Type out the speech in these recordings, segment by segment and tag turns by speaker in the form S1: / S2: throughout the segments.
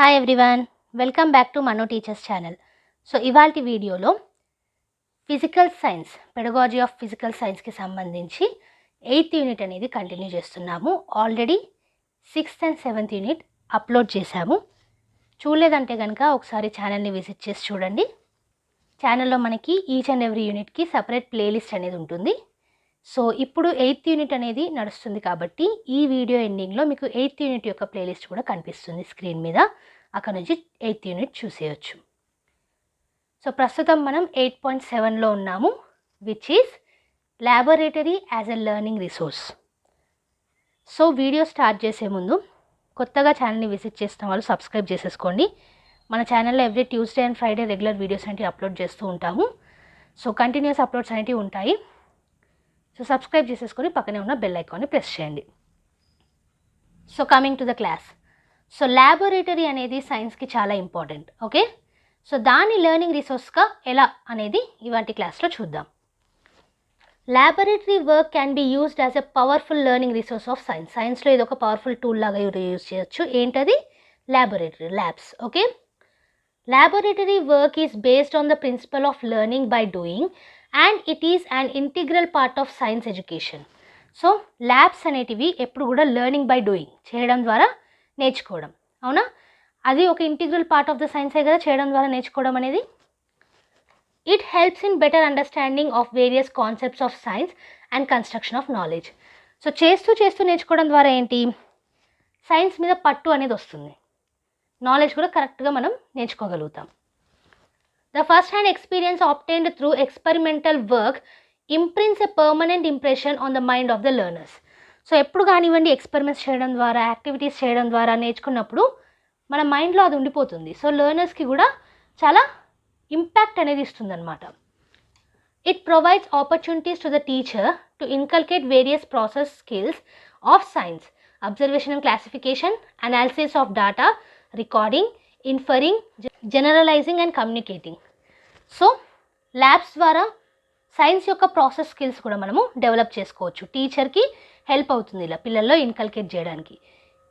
S1: Hi everyone, welcome back to Manu teachers channel. So ఇవాల్టి వీడియోలో physical science, pedagogy of physical సైన్స్కి సంబంధించి 8th unit అనేది కంటిన్యూ చేస్తున్నాము. Already 6th and 7th unit upload చేశాము. చూడలేదంటే కనుక ఒకసారి ఛానల్ని విజిట్ చేసి చూడండి. ఛానల్లో మనకి ఈచ్ అండ్ ఎవ్రీ యూనిట్కి సపరేట్ ప్లేలిస్ట్ అనేది ఉంటుంది. సో ఇప్పుడు 8th యూనిట్ అనేది నడుస్తుంది కాబట్టి ఈ వీడియో ఎండింగ్లో మీకు 8th యూనిట్ యొక్క ప్లేలిస్ట్ కూడా కనిపిస్తుంది స్క్రీన్ మీద. అక్కడ నుంచి 8th యూనిట్ చూసేయచ్చు. సో ప్రస్తుతం మనం 8.7లో ఉన్నాము, which is laboratory as a learning resource. So video start చేసే ముందు కొత్తగా ఛానల్ని విజిట్ చేస్తున్న వాళ్ళు సబ్స్క్రైబ్ చేసేసుకోండి. మన ఛానల్లో every Tuesday and Friday regular videos అనేవి అప్లోడ్ చేస్తూ ఉంటాము. సో కంటిన్యూస్ అప్లోడ్స్ అనేవి ఉంటాయి. సో సబ్స్క్రైబ్ చేసేసుకొని పక్కనే ఉన్న బెల్ ఐకాన్ని ప్రెస్ చేయండి. So coming to the class. So laboratory అనేది సైన్స్కి చాలా ఇంపార్టెంట్. ఓకే, సో దాని లెర్నింగ్ రిసోర్స్గా ఎలా అనేది ఇవాంటి క్లాస్లో చూద్దాం. Laboratory work can be used as a powerful learning resource of science. సైన్స్లో ఇది ఒక పవర్ఫుల్ టూల్ లాగా యూజ్ చేయొచ్చు. ఏంటది? Laboratory, labs. Okay, laboratory work is based on the principle of learning by doing and it is an integral part of science education. So labs అనేటివి ఎప్పుడు కూడా learning by doing, చేయడం ద్వారా నేర్చుకోవడం. అవునా? అది ఒక ఇంటిగ్రల్ పార్ట్ ఆఫ్ ద సైన్సే కదా, చేయడం ద్వారా నేర్చుకోవడం అనేది. It helps in better understanding of various concepts of science and construction of knowledge. So చేస్తూ నేర్చుకోవడం ద్వారా ఏంటి, సైన్స్ మీద పట్టు అనేది వస్తుంది, నాలెడ్జ్ కూడా కరెక్ట్గా మనం నేర్చుకోగలుగుతాం. The first-hand experience obtained through experimental work imprints a permanent impression on the mind of the learners. So ఎప్పుడు కానివ్వండి ఎక్స్పెరిమెంట్స్ చేయడం ద్వారా, యాక్టివిటీస్ చేయడం ద్వారా నేర్చుకున్నప్పుడు మన మైండ్లో అది ఉండిపోతుంది. సో లెర్నర్స్కి కూడా చాలా ఇంపాక్ట్ అనేది ఇస్తుందన్నమాట. It provides opportunities to the teacher to inculcate various process skills of science, observation and classification, analysis of data, recording, inferring, generalizing and communicating. So labs ద్వారా సైన్స్ యొక్క ప్రాసెస్ స్కిల్స్ కూడా మనము develop చేసుకోవచ్చు. టీచర్కి help అవుతుంది ఇలా పిల్లల్లో inculcate చేయడానికి.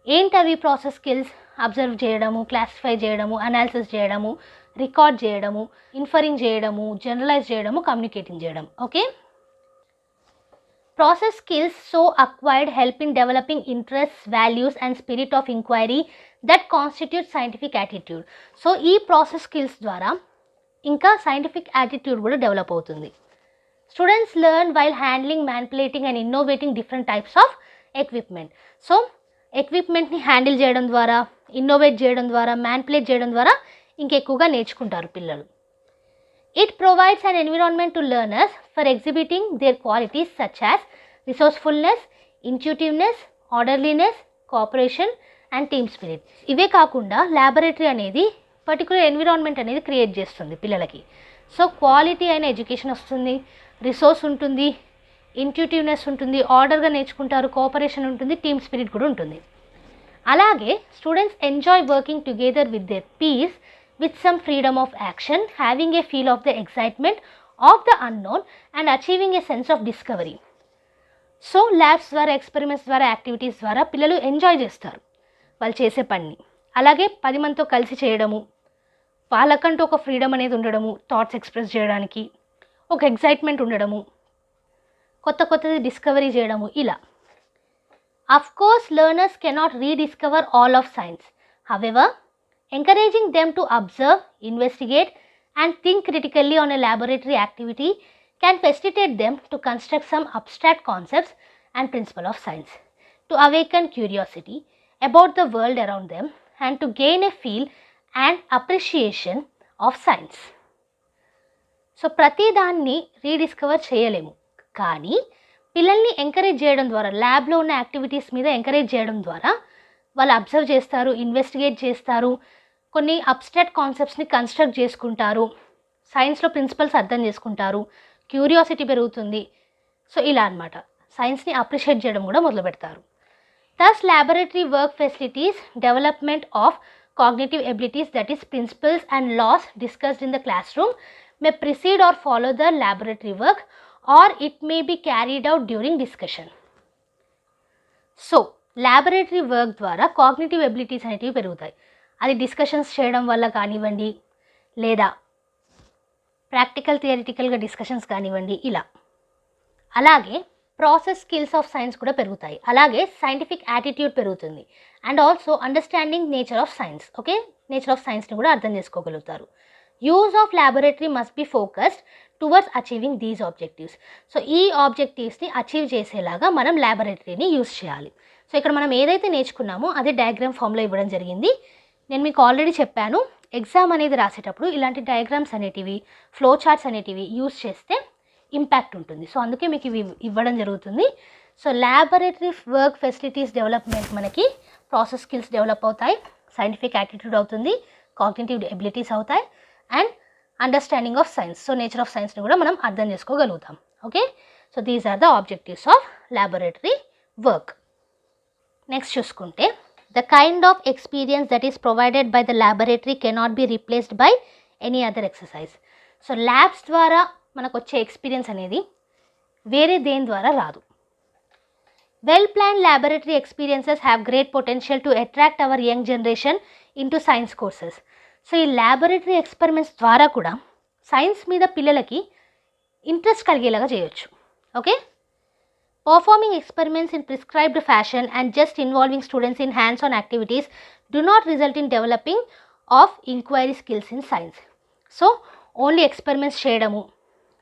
S1: ఏంటవి ప్రాసెస్ స్కిల్స్? అబ్జర్వ్ చేయడము, క్లాసిఫై చేయడము, అనాలిసిస్ చేయడము, రికార్డ్ చేయడము, ఇన్ఫరింగ్ చేయడము, జనరలైజ్ చేయడము, కమ్యూనికేటింగ్ చేయడం. Okay, process skills so acquired help in developing interest, values and spirit of inquiry that constitute scientific attitude. So ఈ ప్రాసెస్ స్కిల్స్ ద్వారా ఇంకా సైంటిఫిక్ యాటిట్యూడ్ కూడా డెవలప్ అవుతుంది. Students learn while handling, manipulating and innovating different types of equipment. So ఎక్విప్మెంట్ని handle చేయడం ద్వారా, innovate చేయడం ద్వారా, మ్యానిపులేట్ చేయడం ద్వారా ఇంకెక్కువగా నేర్చుకుంటారు పిల్లలు. It provides an environment to learners for exhibiting their qualities such as resourcefulness, intuitiveness, orderliness, cooperation and team spirit. ఇవే కాకుండా ల్యాబొరేటరీ అనేది పర్టికులర్ ఎన్విరాన్మెంట్ అనేది క్రియేట్ చేస్తుంది పిల్లలకి. సో క్వాలిటీ అయిన ఎడ్యుకేషన్ వస్తుంది, రిసోర్స్ ఉంటుంది, ఇంట్యూటివ్నెస్ ఉంటుంది, ఆర్డర్గా నేర్చుకుంటారు, కోఆపరేషన్ ఉంటుంది, టీమ్ స్పిరిట్ కూడా ఉంటుంది. అలాగే students enjoy working together with their peers with some freedom of action, having a feel of the excitement of the unknown and achieving a sense of discovery. So labs ద్వారా, experiments ద్వారా, activities ద్వారా పిల్లలు enjoy చేస్తారు వాళ్ళు చేసే పనిని. అలాగే 10 మందితో కలిసి చేయడము, వాళ్ళకంటూ ఒక ఫ్రీడమ్ అనేది ఉండడము, థాట్స్ ఎక్స్ప్రెస్ చేయడానికి ఒక ఎక్సైట్మెంట్ ఉండడము, కొత్తది డిస్కవరీ చేయడము, ఇలా. Of course learners cannot rediscover all of science. However, encouraging them to observe, investigate and think critically on a laboratory activity can facilitate them to construct some abstract concepts and principles of science, to awaken curiosity about the world around them and to gain a feel and appreciation of science. So ప్రతి దాన్ని rediscover చేయలేము, కానీ పిల్లల్ని encourage చేయడం ద్వారా, ల్యాబ్లో ఉన్న activities మీద ఎంకరేజ్ చేయడం ద్వారా వాళ్ళు అబ్జర్వ్ చేస్తారు, ఇన్వెస్టిగేట్ చేస్తారు, కొన్ని అబ్స్ట్రాక్ట్ కాన్సెప్ట్స్ని కన్స్ట్రక్ట్ చేసుకుంటారు, సైన్స్లో ప్రిన్సిపల్స్ అర్థం చేసుకుంటారు, క్యూరియాసిటీ పెరుగుతుంది. సో ఇలా అన్నమాట, సైన్స్ని అప్రిషియేట్ చేయడం కూడా మొదలు పెడతారు. Thus laboratory work facilitates development of cognitive abilities, that is principles and laws discussed in the classroom may precede or follow the laboratory work or it may be carried out during discussion. So laboratory work ద్వారా cognitive abilities అనేటివి పెరుగుతాయి. అది discussions చేయడం వల్ల కానివ్వండి, లేదా practical థియరిటికల్గా discussions కానివ్వండి, ఇలా. అలాగే ప్రాసెస్ స్కిల్స్ ఆఫ్ సైన్స్ కూడా పెరుగుతాయి, అలాగే సైంటిఫిక్ యాటిట్యూడ్ పెరుగుతుంది, and also understanding nature of science. Okay, nature of సైన్స్ని కూడా అర్థం చేసుకోగలుగుతారు. Use of laboratory must be focused towards achieving these objectives. So ఈ ఆబ్జెక్టివ్స్ని అచీవ్ చేసేలాగా మనం ల్యాబొరేటరీని యూజ్ చేయాలి. సో ఇక్కడ మనం ఏదైతే నేర్చుకున్నామో అదే డయాగ్రామ్ ఫామ్లో ఇవ్వడం జరిగింది. నేను మీకు ఆల్రెడీ చెప్పాను, ఎగ్జామ్ అనేది రాసేటప్పుడు ఇలాంటి డయాగ్రామ్స్ అనేటివి, ఫ్లో చార్ట్స్ అనేటివి యూజ్ చేస్తే ఇంపాక్ట్ ఉంటుంది. సో అందుకే మీకు ఇవి ఇవ్వడం జరుగుతుంది. So laboratory work facilitates development మనకి ప్రాసెస్ స్కిల్స్ డెవలప్ అవుతాయి, సైంటిఫిక్ యాటిట్యూడ్ అవుతుంది, కాగ్నిటివ్ ఎబిలిటీస్ అవుతాయి, and understanding of science. So nature of సైన్స్ని కూడా మనం అర్థం చేసుకోగలుగుతాం. Okay, so these are the objectives of laboratory work. Next చూసుకుంటే, the kind of experience that is provided by the laboratory cannot be replaced by any other exercise. So labs ద్వారా మనకు వచ్చే experience అనేది వేరే దేని ద్వారా రాదు. Well plan laboratory experiences have great potential to attract hour young generation into science courses. So ఈ laboratory experiments ద్వారా కూడా సైన్స్ మీద పిల్లలకి ఇంట్రెస్ట్ కలిగేలాగా చేయొచ్చు. Okay, performing experiments in prescribed fashion and just involving students in hands on activities do not result in developing of inquiry skills in science. So only experiments చేయడము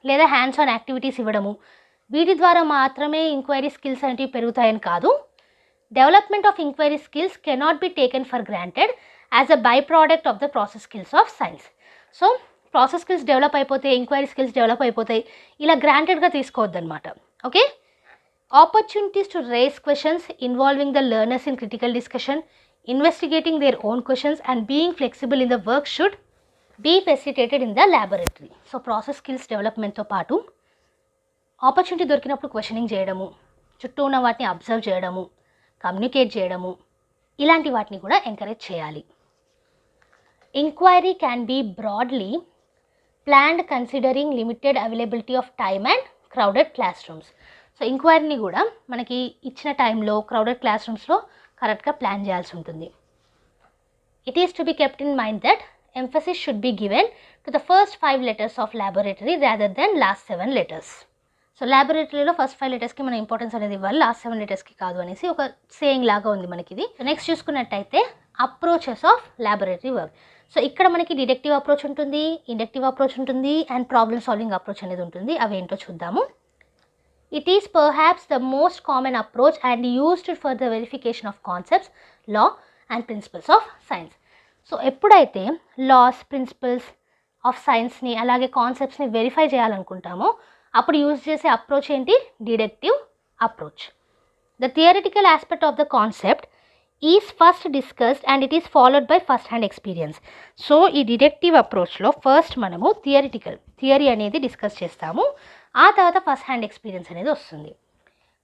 S1: లేదా hands on activities ఇవ్వడము, వీటి ద్వారా మాత్రమే enquiry skills అనేవి పెరుగుతాయని కాదు. Development of inquiry skills cannot be taken for granted as a by product of the process skills of science. So process skills develop అయిపోతాయి, ఇంక్వైరీ స్కిల్స్ డెవలప్ అయిపోతాయి, ఇలా గ్రాంటెడ్గా తీసుకోవద్దు అనమాట. Okay, opportunities to raise questions involving the learners in critical discussion, investigating their own questions and being flexible in the work should be facilitated in the laboratory. So process skills డెవలప్మెంట్తో పాటు opportunity దొరికినప్పుడు questioning చేయడము, చుట్టూ ఉన్న వాటిని observe చేయడము, communicate చేయడము, ఇలాంటి వాటిని కూడా ఎంకరేజ్ చేయాలి. Inquiry can be broadly planned considering limited availability of time and crowded classrooms. So ఇంక్వైరీని కూడా మనకి ఇచ్చిన టైంలో క్రౌడెడ్ క్లాస్ రూమ్స్లో కరెక్ట్గా ప్లాన్ చేయాల్సి ఉంటుంది. It is to be kept in mind that emphasis should be given to the first 5 letters of laboratory rather than last 7 letters. So ల్యాబొరేటరీలో first 5 లెటర్స్కి మన ఇంపార్టెన్స్ అనేది ఇవ్వాలి, లాస్ట్ 7 లెటర్స్కి కాదు అనేసి ఒక సేయింగ్ లాగా ఉంది మనకి ఇది. నెక్స్ట్ చూసుకున్నట్టయితే approaches of laboratory work. So ఇక్కడ మనకి డిడక్టివ్ అప్రోచ్ ఉంటుంది, ఇండక్టివ్ అప్రోచ్ ఉంటుంది, అండ్ ప్రాబ్లమ్ సాల్వింగ్ అప్రోచ్ అనేది ఉంటుంది. అవి ఏంటో చూద్దాము. It is perhaps the most common approach and used for the verification of concepts, law and principles of science. So ఎప్పుడైతే లాస్, ప్రిన్సిపల్స్ ఆఫ్ సైన్స్ని అలాగే కాన్సెప్ట్స్ని వెరిఫై చేయాలనుకుంటామో అప్పుడు యూజ్ చేసే అప్రోచ్ ఏంటి? Deductive approach. The theoretical aspect of the concept is first discussed and it is followed by first hand experience. So ఈ deductive అప్రోచ్లో ఫస్ట్ మనము థియరీ అనేది డిస్కస్ చేస్తాము, ఆ తర్వాత ఫస్ట్ హ్యాండ్ ఎక్స్పీరియన్స్ అనేది వస్తుంది.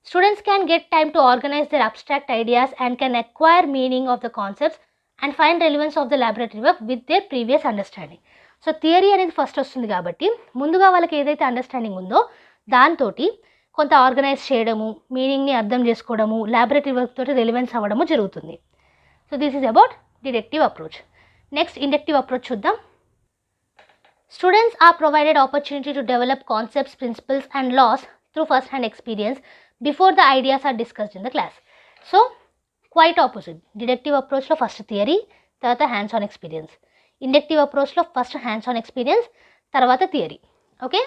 S1: Students can get time to organise their abstract ideas and can acquire meaning of the concepts and find relevance of the laboratory work with their previous understanding. So theory అనేది first వస్తుంది కాబట్టి ముందుగా వాళ్ళకి ఏదైతే understanding ఉందో దాంతో కొంత organise చేయడము, మీనింగ్ని అర్థం చేసుకోవడము, ల్యాబొరేటరీ వర్క్ తోటి రెలివెన్స్ అవ్వడము జరుగుతుంది. So this is about deductive approach. Next inductive approach చూద్దాం. Students are provided opportunity to develop concepts, principles and laws through first hand experience before the ideas are discussed in the class. So quite opposite. Deductive అప్రోచ్లో first theory, తర్వాత hands on experience. Inductive అప్రోచ్లో first hands on experience, తర్వాత theory. Okay,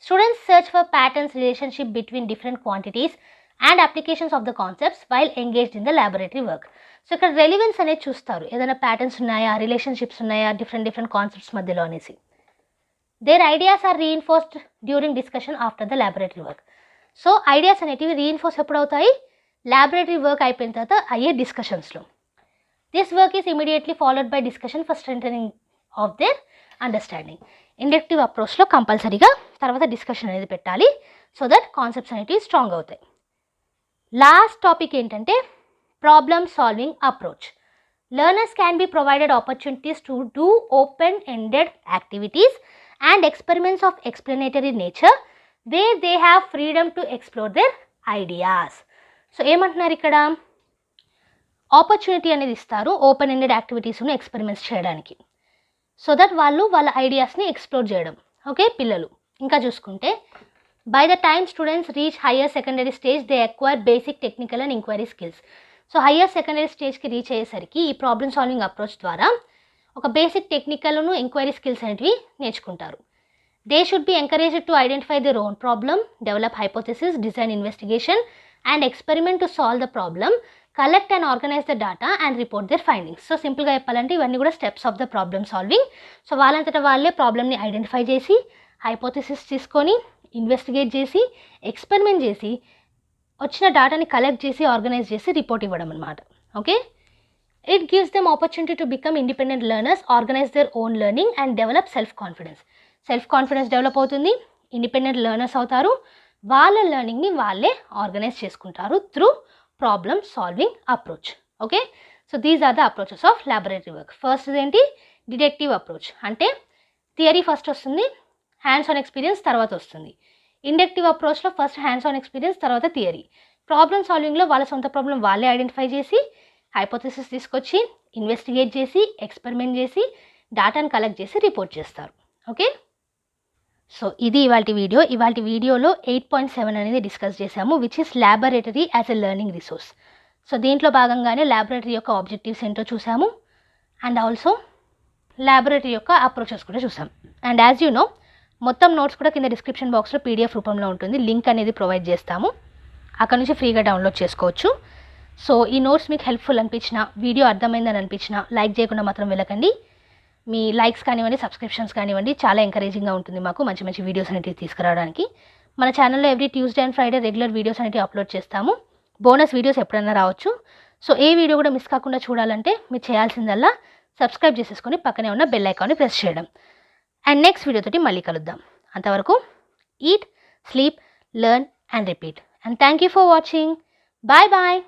S1: students search for patterns, relationship between different quantities and applications of the concepts while engaged in the laboratory work. So ఇక్కడ రెలివెన్స్ అనేది చూస్తారు, ఏదైనా patterns ఉన్నాయా, relationships ఉన్నాయా different concepts మధ్యలో అనేసి. Their ideas are reinforced during discussion after the laboratory work. So ideas అనేటివి reinforce ఎప్పుడు అవుతాయి? ల్యాబొరేటరీ వర్క్ అయిపోయిన తర్వాత అయ్యే డిస్కషన్స్లో. This work is immediately followed by discussion for strengthening of their understanding. Inductive అప్రోచ్లో కంపల్సరీగా తర్వాత డిస్కషన్ అనేది పెట్టాలి, సో దట్ కాన్సెప్ట్స్ అనేటివి స్ట్రాంగ్ అవుతాయి. లాస్ట్ టాపిక్ ఏంటంటే problem solving approach. Learners can be provided opportunities to do open ended activities and experiments of explanatory nature where they have freedom to explore their ideas. So ఏమంటున్నారు ఇక్కడ? Opportunity అనేది ఇస్తారు open ended యాక్టివిటీస్ను experiments చేయడానికి, so that వాళ్ళు వాళ్ళ ఐడియాస్ని explore చేయడం. ఓకే, పిల్లలు. ఇంకా చూసుకుంటే by the time students reach higher secondary stage they acquire basic technical and inquiry skills. So higher secondary స్టేజ్కి రీచ్ అయ్యేసరికి ఈ ప్రాబ్లమ్ సాల్వింగ్ అప్రోచ్ ద్వారా ఒక బేసిక్ టెక్నికల్ను ఎంక్వైరీ స్కిల్స్ అనేవి నేర్చుకుంటారు. They should be encouraged to identify their own problem, develop hypothesis, design investigation and experiment to solve the problem, collect and organise the data and report their findings. So సింపుల్గా చెప్పాలంటే ఇవన్నీ కూడా steps of the problem solving. So వాళ్ళంతటా వాళ్ళే ప్రాబ్లమ్ని identify చేసి, hypothesis తీసుకొని, investigate చేసి, ఎక్స్పెరిమెంట్ చేసి, వచ్చిన డేటాని కలెక్ట్ చేసి, ఆర్గనైజ్ చేసి రిపోర్ట్ ఇవ్వడం అనమాట. Okay, it gives them opportunity to become independent learners, organise their own learning and develop self confidence. Self confidence develop అవుతుంది, ఇండిపెండెంట్ లెర్నర్స్ అవుతారు, వాళ్ళ లెర్నింగ్ని వాళ్ళే ఆర్గనైజ్ చేసుకుంటారు through problem solving approach. Okay, so these are the approaches of laboratory work. First ఏంటి, deductive approach. అంటే theory first వస్తుంది, hands on experience తర్వాత వస్తుంది. ఇండక్టివ్ అప్రోచ్లో ఫస్ట్ హ్యాండ్స్ ఆన్ ఎక్స్పీరియన్స్ తర్వాత థియరీ. ప్రాబ్లమ్ సాల్వింగ్లో వాళ్ళ సొంత ప్రాబ్లం వాళ్ళే ఐడెంటిఫై చేసి, హైపోథెసిస్ తీసుకొచ్చి, ఇన్వెస్టిగేట్ చేసి, ఎక్స్పెరిమెంట్ చేసి, డేటాను కలెక్ట్ చేసి రిపోర్ట్ చేస్తారు. ఓకే, సో ఇది ఇవాల్టి వీడియో. ఇవాల్టి వీడియోలో 8.7 అనేది డిస్కస్ చేశాము, which is laboratory as a learning resource. So దీంట్లో భాగంగానే ల్యాబొరేటరీ యొక్క ఆబ్జెక్టివ్స్ ఏంటో చూసాము, అండ్ ఆల్సో ల్యాబొరేటరీ యొక్క అప్రోచెస్ కూడా చూసాం. అండ్ యాజ్ యూ నో, మొత్తం నోట్స్ కూడా కింద డిస్క్రిప్షన్ బాక్స్లో పీడిఎఫ్ రూపంలో ఉంటుంది, లింక్ అనేది ప్రొవైడ్ చేస్తాము, అక్కడ నుంచి ఫ్రీగా డౌన్లోడ్ చేసుకోవచ్చు. సో ఈ నోట్స్ మీకు హెల్ప్ఫుల్ అనిపించినా, వీడియో అర్థమైందని అనిపించినా లైక్ చేయకుండా మాత్రం వెళ్ళకండి. మీ లైక్స్ కానివ్వండి, సబ్స్క్రిప్షన్స్ కానివ్వండి, చాలా ఎంకరేజింగ్గా ఉంటుంది మాకు మంచి మంచి వీడియోస్ అనేవి తీసుకురావడానికి. మన ఛానల్లో every Tuesday and Friday regular videos అనేవి అప్లోడ్ చేస్తాము. బోనస్ వీడియోస్ ఎప్పుడైనా రావచ్చు. సో ఏ వీడియో కూడా మిస్ కాకుండా చూడాలంటే మీరు చేయాల్సిందల్లా సబ్స్క్రైబ్ చేసేసుకొని పక్కనే ఉన్న బెల్ ఐకాన్ని ప్రెస్ చేయడం. అండ్ నెక్స్ట్ వీడియోతోటి మళ్ళీ కలుద్దాం. అంతవరకు eat, sleep, learn and repeat. And thank you for watching. Bye bye.